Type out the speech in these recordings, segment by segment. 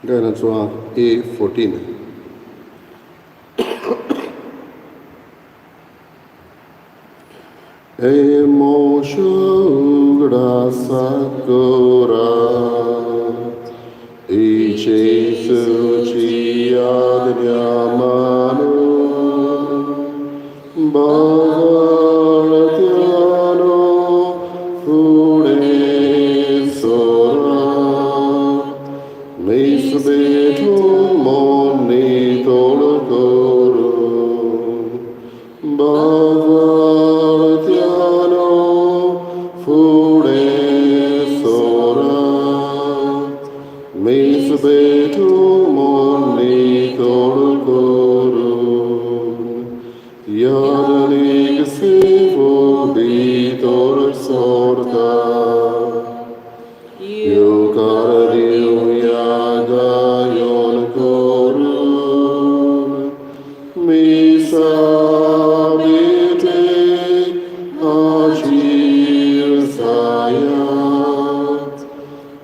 Gainazwa A14. Emotion sakura Iche suci adnyamano Bhavartyano Fude sora Nisbetu moni tolokoro Bhavartyano Fude sora Nisbetu moni tolokoro Yadanik sivo bitor sorta Yukaradio yagayon korun Misabite achir sayat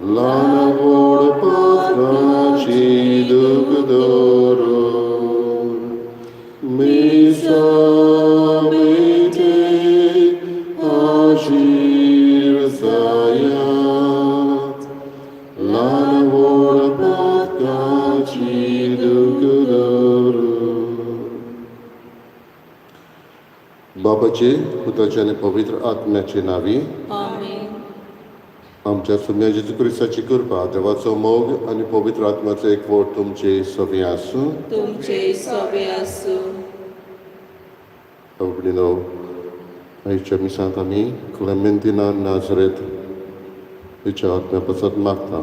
Lana vodpatra chidukdorun Misabite achir sayat Lana vodpatra chidukdorun बाबाचे पुताचे आणि पवित्र आत्म्याचे नावी आमेन. आमच्या सुम्या जेजू क्रिस्ताची कृपा देवाचो मोग आणि पवित्र आत्म्याचो एकवट तुमचे सगळे आसूं तुमचे सोबे आसूं. भगिनीनो आयच्या मिसांत आमी क्लेमेंटिना नाझरेत तिच्या आत्म्या पासत मागता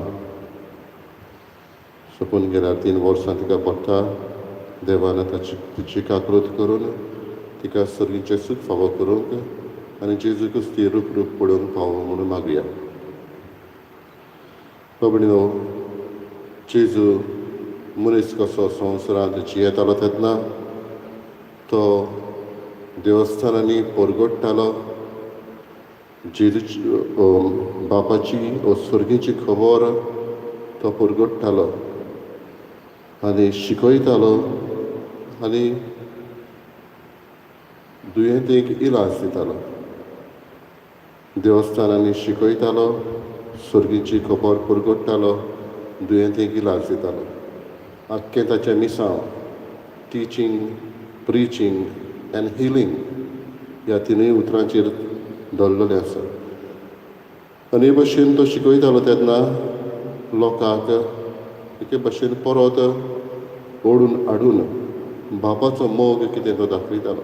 सोपून गेल्यार 3 वर्सां तिका पडटा देवान तिची काकूट करून तिका सर्गीचें सूख फावो करूंक आनी जेजू क्रिस्ती रूप पडोवंक फावो म्हणून मागुया भगिनीनो जेजू मनीस कसो संवसारांत जियेतालो तेन्ना तो देवस्थानांनी परगडटालो जेजूची बापाची स्वर्गीची खबर तो परगडटालो आनी शिकयतालो आनी दुयेंतींक इलाज दितालो देवस्थानांनी शिकयतालो स्वर्गीची खबर परगडटालो दुयेंतींक इलाज दितालो आख्खें ताचें मिसांव टिचींग प्रिचींग एंड हिलींग ह्या तिनूय उतरांचेर दवरलेलें आसा आनी हे भाशेन तो शिकयतालो तेन्ना लोकांक एके भाशेन परत ओडून हाडून बापाचो मोग कितें तो दाखयतालो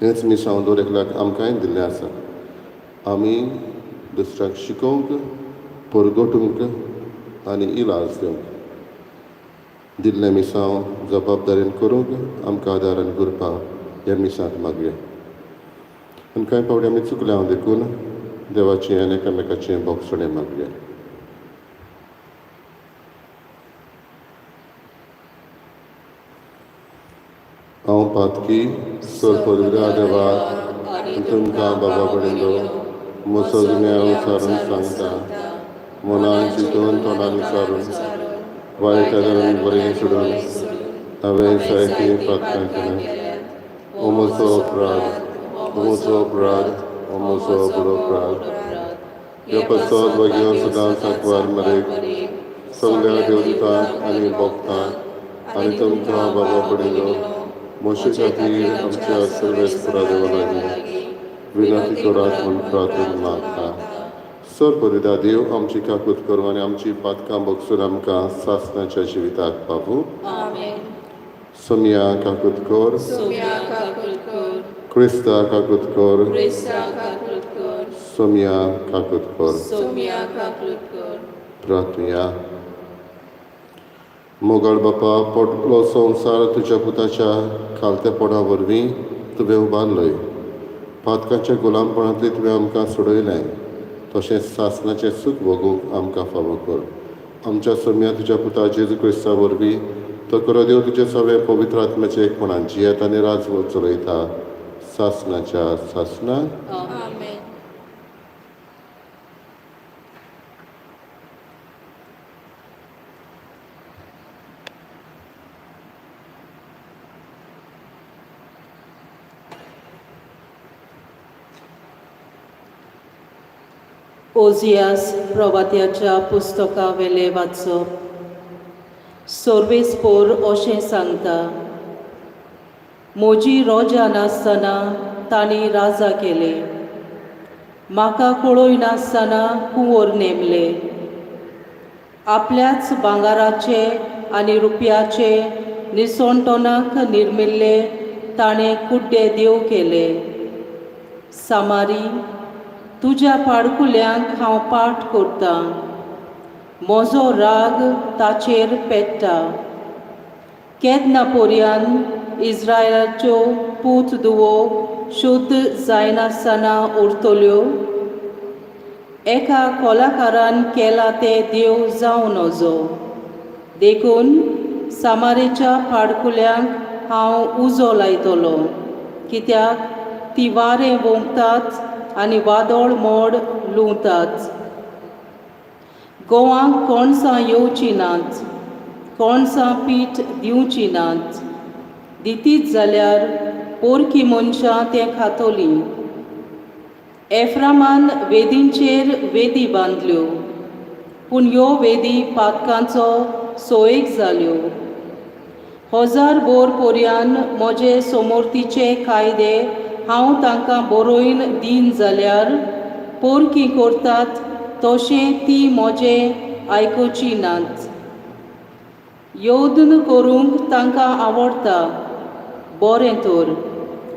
हेंच मिसांव दर एकल्याक आमकांय दिल्लें आसा आमी दुसऱ्यांक शिकोवंक परगटूंक आनी इलाज दिवंक दिल्लें मिसांव जबाबदारेन करूंक आमकां आदारान करपा ह्या मिसांत मागुया आनी कांय फावटी आमी चुकल्या हांव देखून देवाचें आनी एकामेकाचें बोगसणें मागुया हांव पातकी सोरपोरविरा देवा तुमकां बाबा कडेन म्हजो जुन्या विचारून सांगता मनान चिंतून तोंडान विचारून वायट आदारान बरें सोडून हांवें जायती प्रार्थना केल्या हो म्हजो अपराध हो म्हजो अपराध हो म्हजो बरो अपराध ह्यो पसत वाग्यो सदांच सांकवार मरेक सगळ्या देवतांक आनी भक्तांक आनी तुमकां बाबा कडेन मोशे खातीर आमच्या सर्वेस्परा देवा लागीं विनंती करात म्हूण प्रार्थना मागता सर पदिता देव आमची काकूट करूं आनी आमची पातकां बगसून आमकां सासणाच्या जिविताक पावूं आमेन. सोम्या काकूट कर सोम्या काकूट कर. क्रिस्ता काकूट कर क्रिस्ता काकूट कर. सोम्या काकूट कर सोम्या काकूट कर. प्रार्थया मोगाळ बापा पडलो संवसार तुज्या पुताच्या खालत्या पोडा वरवीं तुवें उबारलोय पातकांच्या गुलामपणांतली तुवें आमकां सोडयलें तशेंच सासणाचें सूख भोगूंक आमकां फावो कर आमच्या सोम्या तुज्या पुता जेजू क्रिस्ता वरवीं तो करो देव तुजें सगळें पवित्र आत्म्याचें एकपणान जियेत आनी राजवट चलयता सासणाच्या सासणाक आमेन. ओजियास प्रवाद्याच्या पुस्तका वेले वाचप. सोर्वेस्पोर अशें सांगता, म्हजी रोजां नासतना तांणी राजा केले, म्हाका कळोय नासतना कुंवर नेमले. आपल्याच भांगाराचे आनी रुपयाचे निसोणटोनाक निर्मिल्ले ताणें कुड्डे देव केले. सामारी, तुज्या पाडकुल्यांक हांव पाठ करतां, म्हजो राग ताचेर पेट्टा. केन्ना पर्यान इस्रायलाच्यो पूत धुवो शुद्ध जायनासतना उरतल्यो? एका कलाकारान केला ते देव जावन नजो. देखून सामारेच्या पाडकुल्यांक हांव उजो लायतलो, कित्याक ती वारें वोंकतात आनी वादळ मोड लुंवतात. गोवांक कोणसां येवची नात, कोणसां पीठ दिवची नात. दितीत जाल्यार पोरकी मनशां तें खातलीं. एफ्रामान वेदींचेर वेदी बांदल्यो, पूण ह्यो वेदी पातकांचो सोयेक जाल्यो. 1000 बोर पर्यान म्हजे समोर्तीचे कायदे हांव तांकां बरोवन दीन जाल्यार पोरकी करतात तशें ती म्हजें आयकुची नात. योद्न करूंक तांकां आवडटा, बरें तर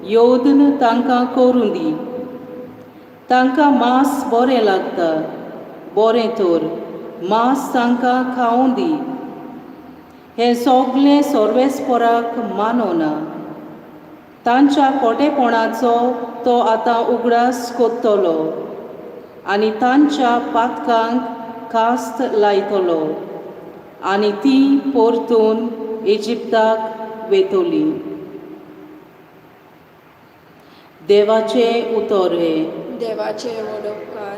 योद्न तांकां करूं दी. तांकां मांस बरें लागता, बरें तर मांस तांकां खावूं दी. हें सगलें सोर्वेस्पराक मानना. तांच्या खोटेपणाचो तो आतां उगडास कोत्तलो आनी तांच्या पातकांक कास्त लायतलो, आनी तीं परतून इजिप्ताक वेतलीं. देवाचें उतर हे. देवाचे वडोपकार.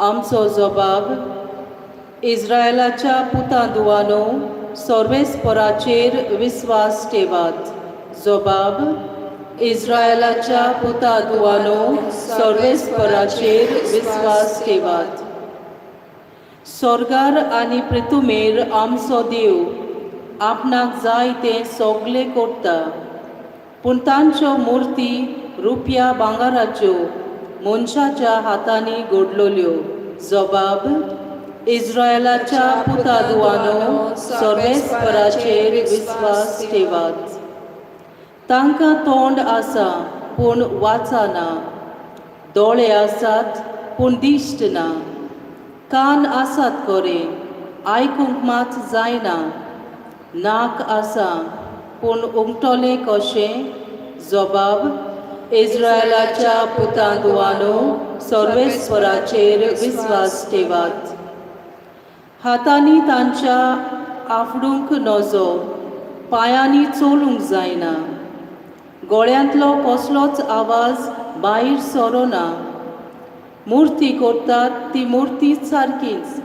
आमचो जबाब. इस्रायलाच्या पुतां दुवानो, सोर्वेस्पराचेर विस्वास ठेवात. जबाब. इस्रायलाच्या पुतां दुवानो, सोर्वेस्पराचेर विस्वास ठेवात. स्वर्गार आनी पृथ्वीमेर आमचो देव आपणाक जाय तें सगलें करता, पूण तांच्यो मुर्ती रुपया भांगाराच्यो मनशाच्या हातांनी घडलोल्यो. जबाब. इस्रायलाच्या पुतां दुवानो, सोर्वेस्पराचेर विस्वास ठेवात. तांकां तोंड आसा पूण वाचना, दोळे आसात पूण दिश्ट ना, कान आसात खरे, आयकूंक मात जायना, नाक आसा पूण उमटलें कशें? जबाब. इस्रायलाच्या पुतां दुवानो, सोर्वेस्पराचेर विस्वास ठेवात. हातांनी तांच्या आफडूंक नजो, पांयांनी चलूंक जायना. गळ्यांतलो कसलोच आवाज भायर सरोना. मुर्ती करतात ती मुर्ती सारकीच,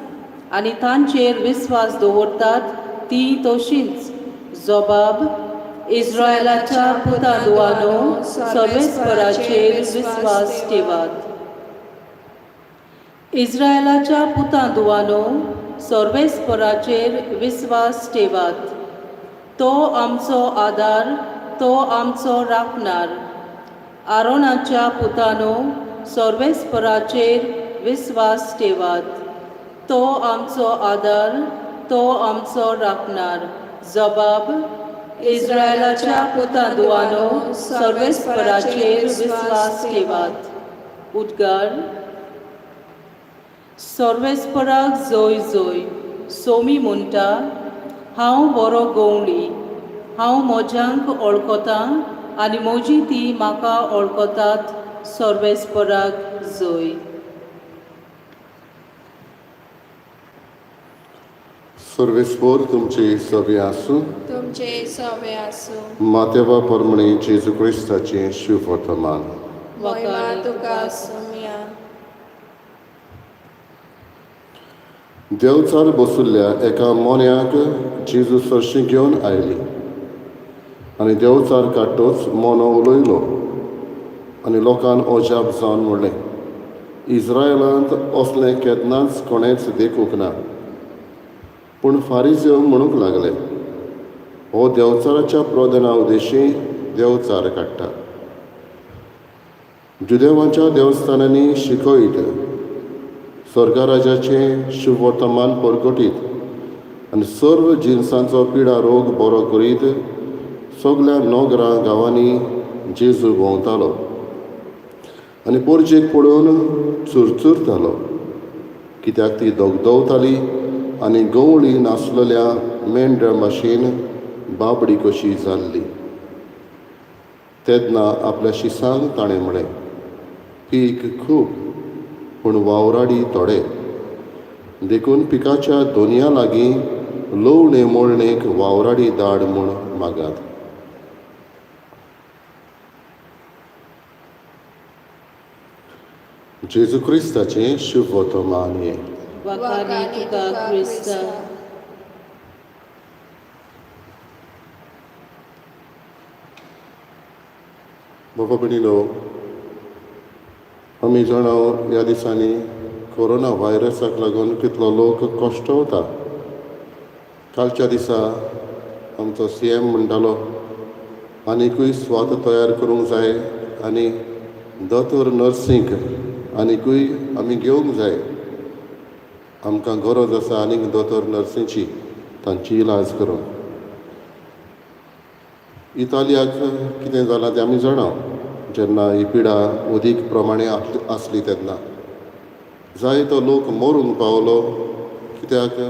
आनी तांचेर विस्वास दवरतात ती तशींच. जबाब. इस्रायलाच्या पुतां दुवानो, सोर्वेस्पराचेर विस्वास ठेवात. इस्रायलाच्या पुतां दुवानो, सोर्वेस्पराचेर विस्वास ठेवात. तो आमचो आदार, तो आमचो राखणार. आरोनाच्या पुतांनो, सोर्वेस्पराचेर विस्वास ठेवात. तो आमचो आदार, तो आमचो राखणार. जबाब. इस्रायलाच्या पुतां दुवानो, सोर्वेस्पराचेर विस्वास ठेवात. उद्गार. सोर्वेस्पराक जय जय. सोमी म्हणटा, हांव बरो गवळी, हांव म्हज्यांक वळखतां आनी म्हजी ती म्हाका वळखतात. सोर्वेस्पराक जय. सर्वेस्पोर तुमची सवी आसूं. तुमचे सवे आसूं. मातेवा परमणे जेजू क्रिस्ताचें शुभ वर्तमान. महिमा तुका सुम्या. देंवचार बसुल्ल्या एका मोन्याक जेजू सरशी घेवन आयली आनी देंवचार काडटूच मोनो उलयलो आनी लोकांक अजाप जावन म्हणलें, इस्रायलांत असलें केन्नाच कोणेंच देखूंक ना. पूण फारिझेव म्हणूंक लागले, हो देंवचाराच्या प्रबोधना उद्देशी देंवचार काडटा. जुदेवांच्या देवस्थानांनी शिकयत, स्वर्गराज्याचें शुभ वर्तमान परगटीत आनी सर्व जिनसांचो पिडा रोग बरो करीत सगळ्या नोगरां गांवांनी जेजू भोंवतालो आनी पोरजेक पळोवन चुरचुरतालो, कित्याक ती दोगदोवताली आनी गवळी नासलेल्या मेंढरा भाशेन बाबडी कशी जाल्ली. तेन्ना आपल्या शिसांक ताणें म्हळें, पीक खूब पूण वावराडी थोडे, देखून पिकाच्या दोनया लागीं लवणे मोळणेक वावराडी दाड म्हूण मागात. जेजू क्रिस्ताचें शुभ वर्तमान हें. वखाणी तुका क्रिस्ता. बाबा भयणीनो, आमी जाणा ह्या दिसांनी कोरोना व्हायरसाक लागून कितलो लोक कश्टवता. कालच्या दिसा आमचो CM म्हणटालो आनिकूय स्वात तयार करूंक जाय आनी दोतोर नर्सींक आनिकूय आमी घेवंक जाय. आमकां गरज आसा आनीक दोतोर नर्सींची, तांची इलाज करूंक. इतालियाक कितें जालां तें आमी जाणा. जेन्ना ही पिडा अदीक प्रमाणे आसली तेन्ना जायतो लोक मरूंक पावलो, कित्याक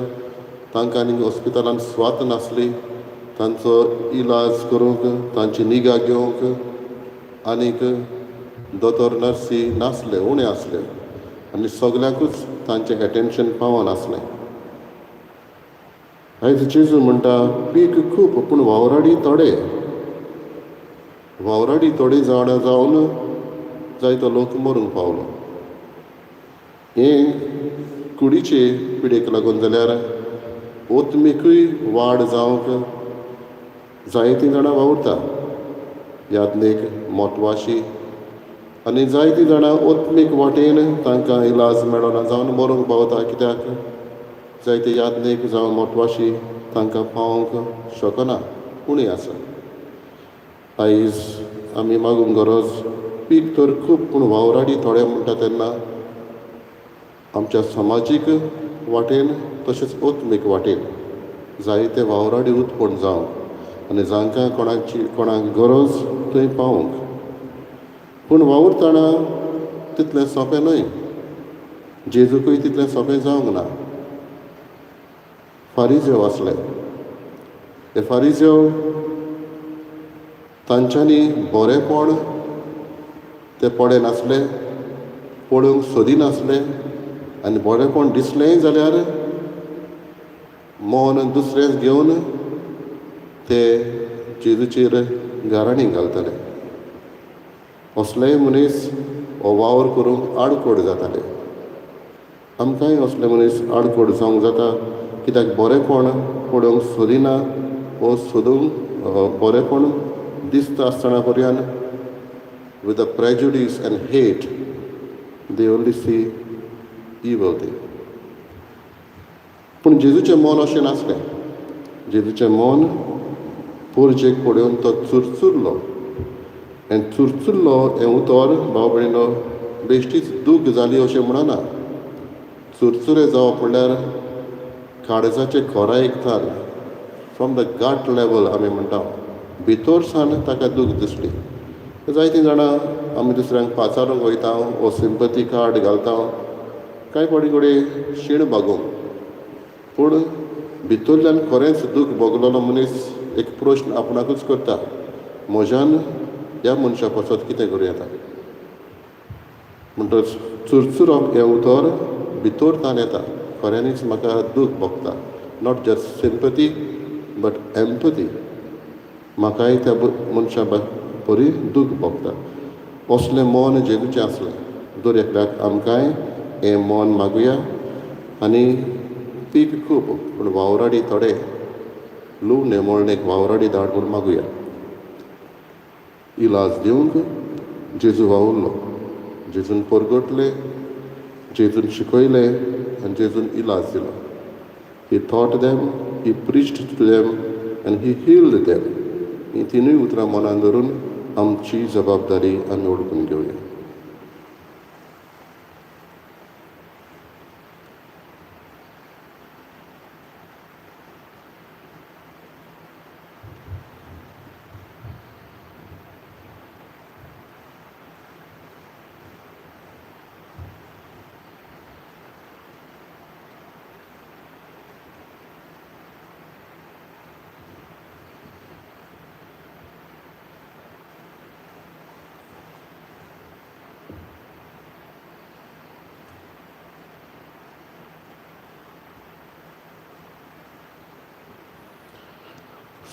तांकां आनीक हॉस्पिटलांत स्वात नासली तांचो इलाज करूंक, तांची निगा घेवंक आनीक दोतोर नर्सी नासले, उणे आसले आनी सगल्यांकूच तांचें एटेन्शन पावनासलें. आयज जेजू म्हणटा, पीक खूब पूण वावराडी थोडे. वावराडी थोडी जावन जायतो लोक मरूंक पावलो. हें कुडीचे पिडेक लागून जाल्यार ओतमीकूय वाड जावंक जायतीं जाणां वावुरता. यातनेक मोटवाशी आनी जायतीं जाणां ओतमीक वाटेन तांकां इलाज मेळना जावन मरूंक पावता, कित्याक जायते यातनेक जावं मोटवाशी तांकां पावोवंक शकना, उणी आसा. आयज आमी मागूंक गरज, पीक तर खूब पूण वावराडी थोडे म्हणटा तेन्ना आमच्या समाजीक वाटेन तशेंच ओतमीक वाटेन जायते वावराडी उत्पन्न जावंक आनी जांकां कोणाक गरज थंय पावोवंक. पूण वावुरतना तितलें सोंपें न्हय. जेजूकूय तितलें सोंपें जावंक ना. फारिझेव आसले. हे फारिझेव तांच्यांनी बरेंपण ते पडे नासले, पळोवंक सोदिनासले आनी बरेंपण दिसलेंय जाल्यार मन दुसरेंच घेवन ते जेजूचेर गाराणी घालताले. असलेय मनीस हो वावर करूंक आडखोड जाताले. आमकांय असले मनीस आडखोड जावंक जाता, कित्याक बरेंपण पळोवंक सोदिना वो सोदूंक बरेंपण दिसता आसतना पर्यान with the prejudice and hate they only see evil thing. पूण जेजूचें मन अशें नासलें. जेजूचें मन पोरजेक पळोवन तो चुरचुरलो. आनी चुरचुरलो हें उतर भाव भयणीनो बेश्टीच दूख जाली अशें म्हणना. चुरचुरे जावप म्हणल्यार काळजाचे खोरायेकतान फ्रॉम द गट लेवल आमी म्हणटा भितर सावन ताका दूख दिसली. जायतीं जाणां आमी दुसऱ्यांक पाचारूंक वयता वो सिंपथी कार्ड घालता, कांय पाटी कडेन शीण बागोवंक. पूण भितरल्यान खरेंच दूख भोगलेलो मनीस एक प्रश्न आपणाकूच करता, म्हज्यान ह्या मनशा पासत कितें करूं येता. म्हणटच चुरचुरप हें उतर भितरतान येता. खऱ्यांनीच म्हाका दूख भोगता. Not just sympathy but empathy. म्हाकाय त्या मनशा बरी दूख भोगता. असलें मन जेजूचें आसलें. दर एकल्याक आमकांय हें मन मागुया आनी पीक खूब पूण वावराडी थोडे, लूव नेमोळणेक वावराडी धाड म्हूण मागुया. इलाज दिवंक जेजू वावुरलो. जेजून परगटले जेजून शिकयलें आनी जेजून इलाज दिलो. He taught them, he preached to them, and he healed them. ही तिनूय उतरां मनान धरून आमची जबाबदारी आमी ओळखून घेवया.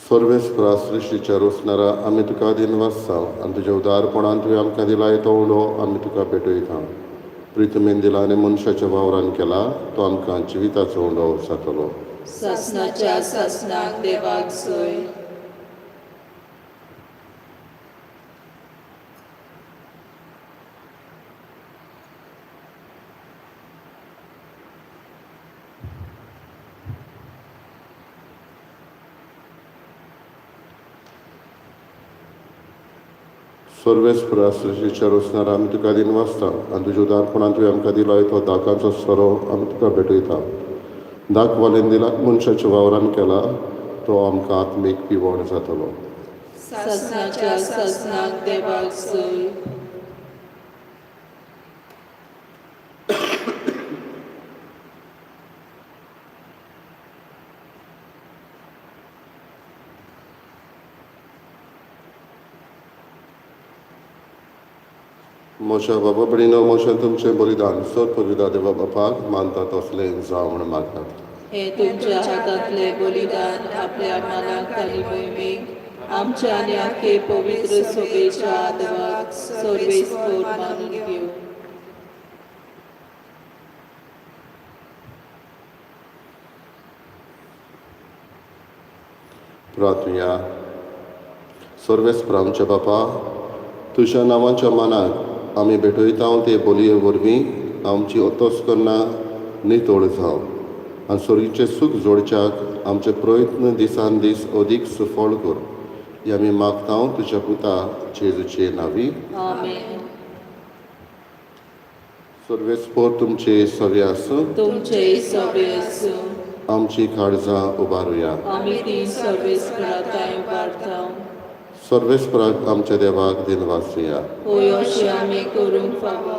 सर्वेस सृश्टीच्या रोसणारा आमी तुका दिनवासता आनी तुज्या उदारपणान तुवें आमकां दिलाय तो उलो आमी तुका भेटयता. प्रितमेन दिला आनी मनशाच्या वावरान केला तो आमकां जिविताचो उलो जातलो. सासणाच्या सासणाक देवाक सोय. सर्वेस्परा सृश्टीच्या रोसणारा आमी तुका दिनवासता आनी तुज्या उदारपणान तुवें आमकां दिलाय तो दाकांचो सोरो आमी तुका भेटयता. दाक वालेन दिला मनशाच्या वावरान केला तो आमकां आत्मीक पिवण जातलो. सासणाच्या सासणाक देवाक सोय. मोशा बाबा बडिनो मोशा तुमचें बलिदान सत पविता देवा बापाक मानता तसलें जावं म्हण मागतात. हे तुमच्या हातांतले बलिदान आपल्या मनाक आनी मोहिमेक आमच्या आनी आख्खे पवित्र सभेच्या आदवाक सर्वेस्पर मानून घेवं. प्रार्थया. सर्वेस्पर आमच्या बापा तुज्या नांवाच्या मानाक आमी भेटयता ते बोलये वरवीं आमची ओतोस्करना नितोळ जावं आनी सोरीचें सूख जोडच्याक आमचे प्रयत्न दिसान दीस अदीक सुफळ कर. ही आमी मागता तुज्या पुता जेजूचे नांवी. आमेन. सर्वेस्पर तुमचे सवे आसूं. तुमचे सवे आसूं. आमची काळजां उबारुया. आमी ती सर्वेस्पराताय उबारता. सर्वेस्पराक आमच्या देवाक दिनवासुया. होय अशें आमी करूंक फावो.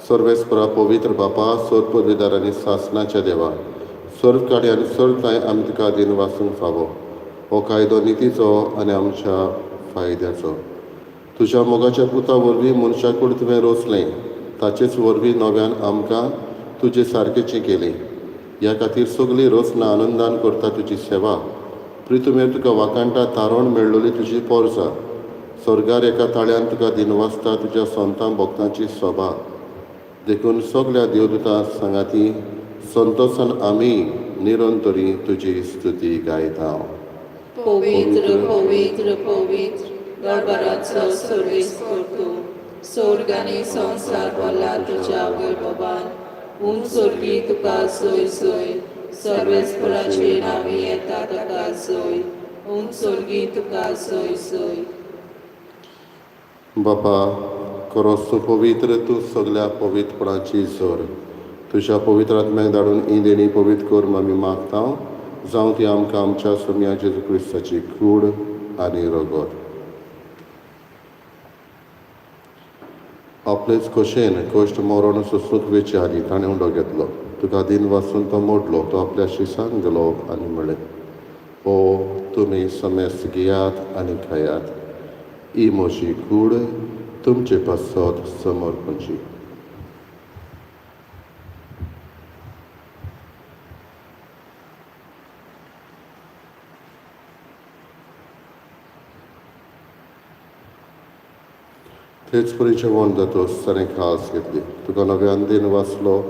सर्वेस्परा पवित्र बापा सोर पदवीदार आनी सासणाच्या देवा सर्व काडी आनी सर्वताय आमी तुका दिन वासूंक फावो. हो कायदो नितीचो आनी आमच्या फायद्याचो. तुज्या मोगाच्या पुता वरवीं मनशाकूड तुवें रोसलें ताचेच वरवीं नव्यान आमकां तुजे सारकेची केली. ह्या खातीर सगळीं रोसना आनंदान करता तुजी सेवा. प्रितुमेर तुका वाकांटा तारण मेळ्ळोली तुजी पोरसां. स्वर्गार एका ताळ्यान तुका दिनवासता तुज्या सोंतां भक्तांची सभा देखून सगळ्या देवदूतां सांगाती संतोशान आमी निरंतरी तुजी स्तुती गायता. पवित्र पवित्र पवित्र दरबाराचो सर्वेस्पर तूं. स्वर्ग आनी संवसार भरला तुज्या वैभवान. उंच सोर्गी तुका सोय सोय. सर्वेस्पराचे नांवी येता ताका सोय. उंच सोर्गी तुका सोय सोय. बापा खरोच तूं पवित्र. तूं सगळ्या पवित्रपणाची जोर. तुज्या पवित्र आत्म्याक धाडून ही देणी पवित्र करून आमी मागता. जावं ती आमकां आमच्या सोम्या जेजू क्रिस्ताची कूड आनी रगत. आपलेच खोशेन कश्ट मरण सुसूक विचारी ताणें उंडो घेतलो. तुका दिन वाचून तो मोडलो. तो आपल्या शिसांक गेलो आनी म्हणलें ओ तुमी समेस्त घेयात आनी खायात. ही म्हजी कूड तुमचे पासत समर्पणची. तेच परीचे वण जातोच ताणें खास घेतली. तुका नव्यान दिन वाचलो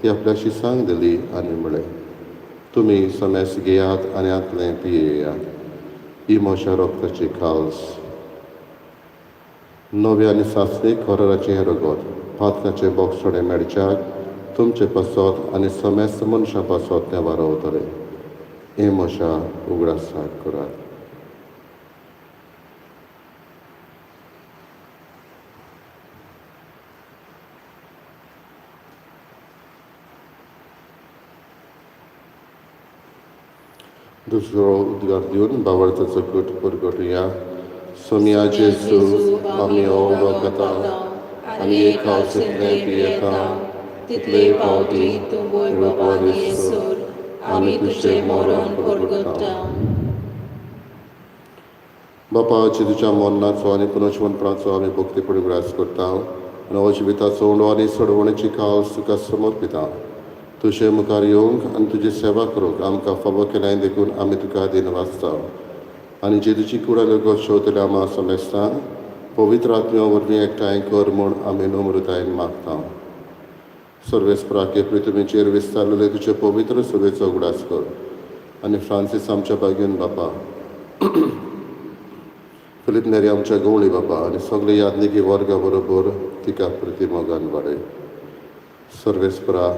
ती आपल्या शिसांक दिली आनी म्हळें तुमी समेस्त घेयात आनी आतलें पियेयात. ही म्हज्या रोगताची खास. नवे आनी सासणीक खोराराचें रगत पातकाचें बोगसोडें मेडच्याक तुमचे पासत आनी समेस्त मनशां पासत तें वारोवतले हे मोशा उगडासाक करात. दुसरो उद्गार दिवन बावळताचो कट परगटुया. सोम्या जेजू आमी हो वखता आनी एक हावसितलें पियेता तितले पावटी तूं वयर बाबानी येसोर आमी तुजें मरण परगटता. बापा जेजूच्या मरणाचो आनी पुनर्जीवनपणाचो आमी भक्तीपणी उगडास करता. नवो जिविताचो उंडो आनी सोडवणेची काळज तुका समर्पिता. तुजे मुखार येवंक आनी तुजी सेवा करूंक आमकां फावो केल्याय देखून आमी तुका दिन वाचता. आनी जेजूची कुडा शेवतल्या आमा समेस्तांक पवित्र आत्म्या वरवीं एकठांय कर म्हूण आमी नम्रतायेन मागता. सर्वेस्पराके पृथ्वीचेर विस्तारलेले तुजे पवित्र सभेचो उगडास कर. आनी फ्रांसीस आमच्या बागेन बापा, फिलीप नेरी आमच्या गवळी बापा आनी सगळे यादनिकी वर्गा बरोबर तिका प्रतिमोगान वाडय. सर्वेस्परा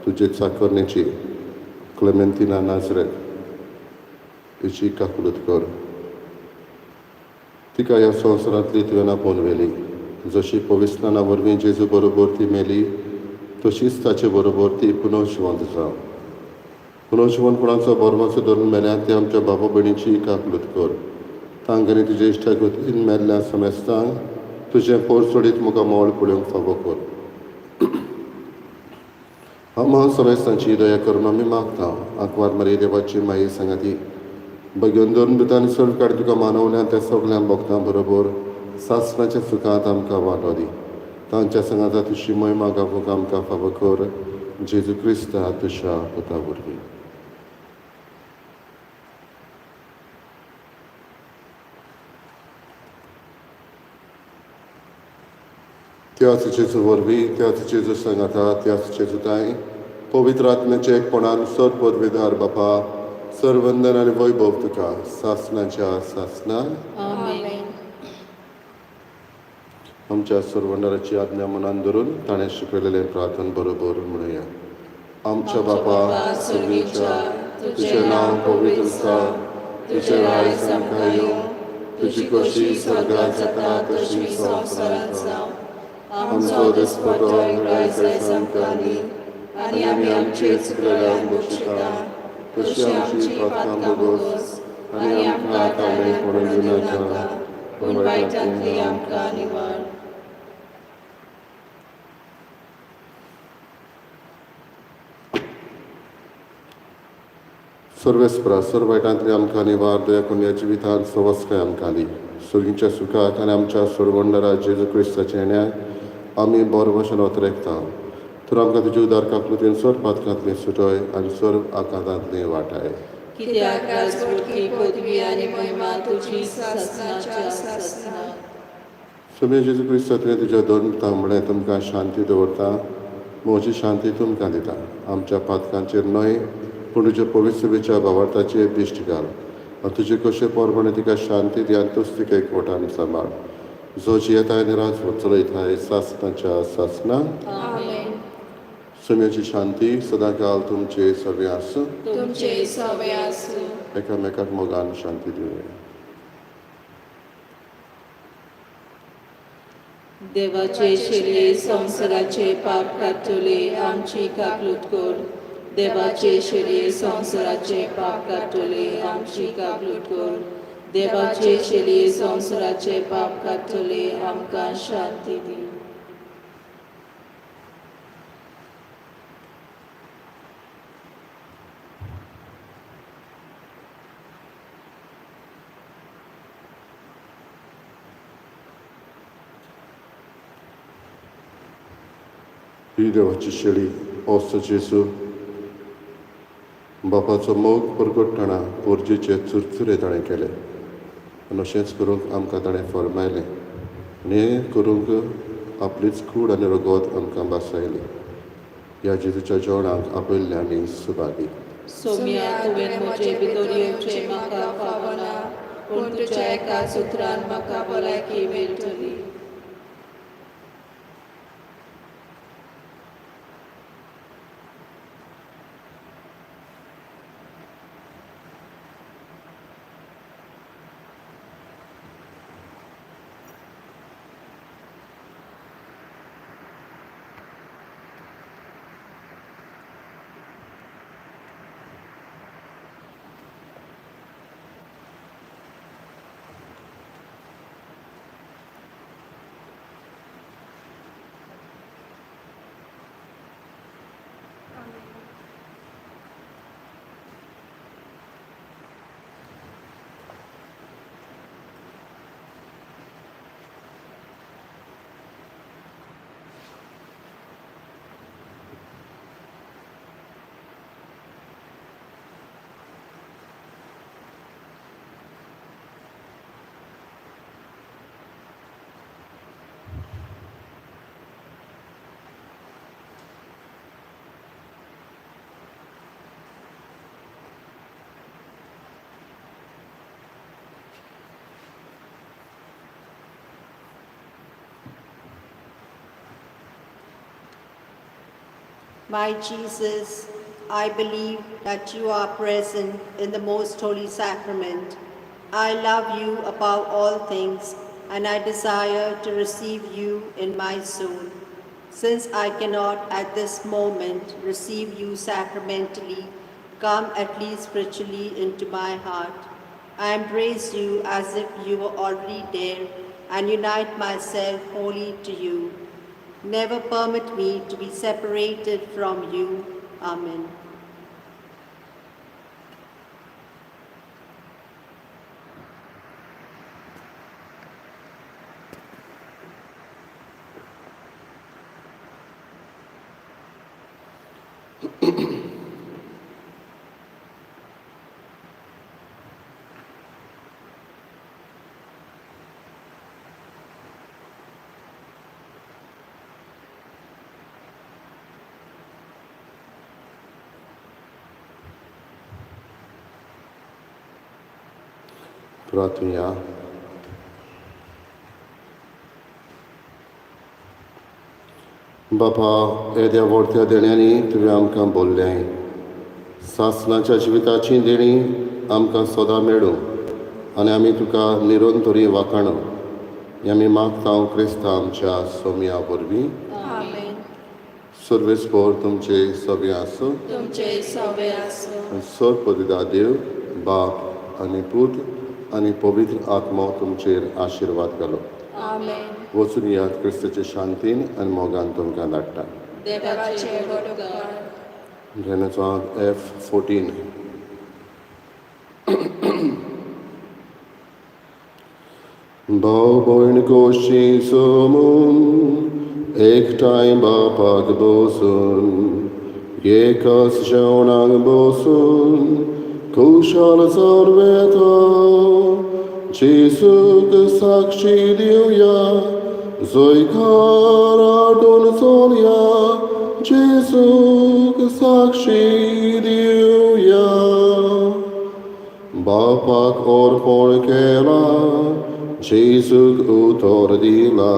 तुजे चाकरणेची क्लेमेंतिना नाझरेत हिची काकुलत कर. तिका ह्या संवसारांतली तुवें आपोवन जशी पविस्नाना वरवीं जेजू बरोबर ती मेली तशीच ताचे बरोबर ती पुनर्जिवंत जावं. पुनर्जिवनपणाचो बोरमाचो धरून मेल्यात ते आमच्या बाबा भयणीची काकुलत कर. तांगेनी तुजे इश्टागतीन मेल्ल्या समेस्तांक तुजें पोरसोडीत मुखार मोल पळोवंक फावो कर. हांव समेस्तांची दया करून आमी मागता. आंकवार मारी देवाची माई सांगाती बगेवन दोन दुतांनी सर्व काडी तुका मानवल्या त्या सगळ्या भक्तां बरोबर सासणाच्या सुखांत आमकां वांटो दी. तांच्या संगाता तुजी महिमा गावूंक आमकां फावो कर. जेजू क्रिस्ता तुज्या पुता वरवीं. त्याच जेजू वरवीं, त्याच जेजू सांगाता, त्याच जेजूताय पवित्र आत्म्याचे एकपणान सर पदवीदार बापा सर्वंदन आनी वैभव तुका सासणाच्या सासणान. आमेन. आमच्या सर्वंडराची आज्ञा मनान धरून ताणें शिकयलेलें प्रार्थन बरोबर म्हणुया. आमच्या बापा सर्वेच्या तुजें नांव पवित्र जावं. तुजें रायज आमकां येवं. तुजी कशी स्वर्गांत जाता तशी संवसारांत जावं. आमचो दिसपटो रायज आयज आमकां दी आनी आमी आमचे चुकलेल्यांक बक्षिता तशी आमची पातकां बोगोस आनी आमकां काळेपण दिवं नाका पूण वायटांतली आमकां निवाड. सर्वेस्परा सर्व वायटांतली आमकां निवार दया करून ह्या जिवितांत सवस्काय आमकां दी. सुर्गीच्या सुखाक आनी आमच्या सर्वंडरा जेजू क्रिस्ताच्या येण्याक आमी बरो भशेन वतरेकता. तर आमकां तुजी उदार काकुलतेन सर्व पातकांतली सुटय आनी सर्व आकांतांतली वाटाय. कित्याक राजवटी पदवी आनी महिमा तुजी सासणाच्या सासणाक. सुमे जेजू क्रिस्ता तुवें तुज्या दोन तांबडे तुमकां शांती दवरता. म्हजी शांती तुमकां दिता. आमच्या पातकांचेर न्हय पूण तुज्या पवित्र सभेच्या भावार्थाचेर दिश्ट घाल. आनी तुजे कशे पोरपणे तिका शांती दी आनी तूच तिका एकवटान सांबाळ. जो जियेताय आनी राज चलयताय सासणाच्या सासणाक. आमेन. सुम्याची शांती सदां काल तुमचे सगळे आसूं. तुमचे सवे आसूं. एकामेकाक मोगान शांती दिवया. देवाचे शेळये संवसाराचे पाप काडटले आमची काकलूत कर. देवाचे शेळये संवसाराचे पाप काडटले आमची काकलूत कर. देवाचे शेळये संवसाराचे पाप काडटले आमकां शांती दी. ही देवाची शेळी असो जेजू बापाचो मोग परगटतना पोरजेचे चुरचुरे ताणें केले आनी अशेंच करूंक आमकां ताणें फरमायलें आनी हें करूंक आपलीच कूड आनी रगत आमकां बासायली. ह्या जेजूच्या जेवणाक आपयल्ले आमी सुभागी. सोम्या तुवें म्हजे भितर येवचें म्हाका फावना पूण तुज्या एकाच उतरान म्हाका भलायकी मेळटली. My Jesus, I believe that you are present in the most holy sacrament. I love you above all things, and I desire to receive you in my soul. Since I cannot at this moment receive you sacramentally, come at least spiritually into my heart. I embrace you as if you were already there and unite myself wholly to you. Never permit me to be separated from you. Amen. प्रार्थना। बापा, येद्या व्हडत्या देण्यांनी तुवें आमकां बोल्लें. सासणाच्या जिविताची देणी आमकां सदां मेळूं आनी आमी तुका निरंतरी वाखाणू. हें आमी मागता क्रिस्तांव आमच्या सोम्या वरवीं. आमेन. सर्वेस्पोर तुमचे सगळे आसूं. तुमचे सवे आसूं. सर्वपदिदा देव बाप आनी पूत आनी पवित्र आत्मा तुमचेर आशिर्वाद घालो. आमेन. वचून यात क्रिस्ताचे शांतीन आनी मोगान तुमकां धाडटा. देवाचे उपकार. Renaissance F14. भाव भयण कोशी समून एकठांय बापाक बसून एकाच जेवणाक बसून खुशाल सर्वेता जेसूक साक्षी दिवया जयकार आडून चलया जेसूक साक्षी दिवया. बापाक अर्पण केला जेसूक उतर दिला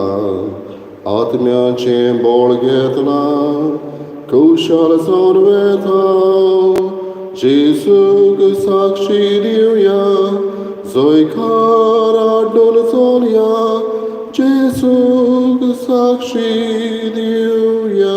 आत्म्याचें बळ घेतला कुशल सर्वेता जेसूक साक्षी दिवया जयकार आडून चलया जेसूक साक्षी दिवया.